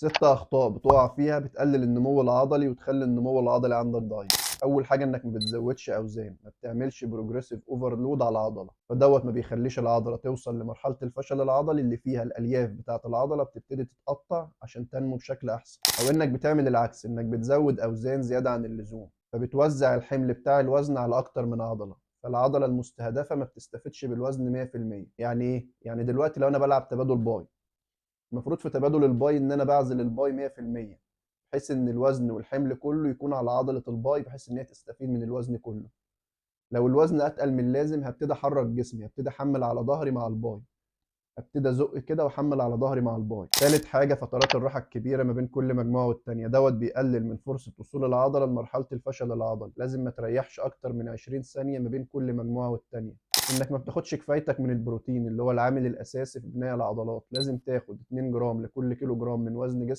ست اخطاء بتقع فيها بتقلل النمو العضلي وتخلي النمو العضلي عندك ضعيف. اول حاجه انك ما بتزودش اوزان، ما بتعملش بروجريسيف اوفرلود على العضله، فدوت ما بيخليش العضله توصل لمرحله الفشل العضلي اللي فيها الالياف بتاعه العضله بتبتدي تتقطع عشان تنمو بشكل احسن. او انك بتعمل العكس، انك بتزود اوزان زياده عن اللزوم، فبتوزع الحمل بتاع الوزن على اكتر من عضله، فالعضله المستهدفه ما بتستفدش بالوزن 100%. يعني ايه؟ يعني دلوقتي لو انا بلعب تبادل باي، المفروض في تبادل الباي ان انا بعزل الباي 100%، بحيث ان الوزن والحمل كله يكون على عضله الباي، بحيث ان هي تستفيد من الوزن كله. لو الوزن اتقل من اللازم هبتدي احرك جسمي، هبتدي احمل على ظهري مع الباي، ابتدي ازق كده واحمل على ظهري مع الباي. ثالث حاجه فترات الراحه الكبيره ما بين كل مجموعه والتانيه، دوت بيقلل من فرصه وصول العضله لمرحله الفشل العضلي. لازم ما تريحش اكتر من 20 ثانيه ما بين كل مجموعه والتانيه. انك ما بتاخدش كفايتك من البروتين اللي هو العامل الاساسي في بناء العضلات. لازم تاخد 2 جرام لكل كيلو جرام من وزن جسمك.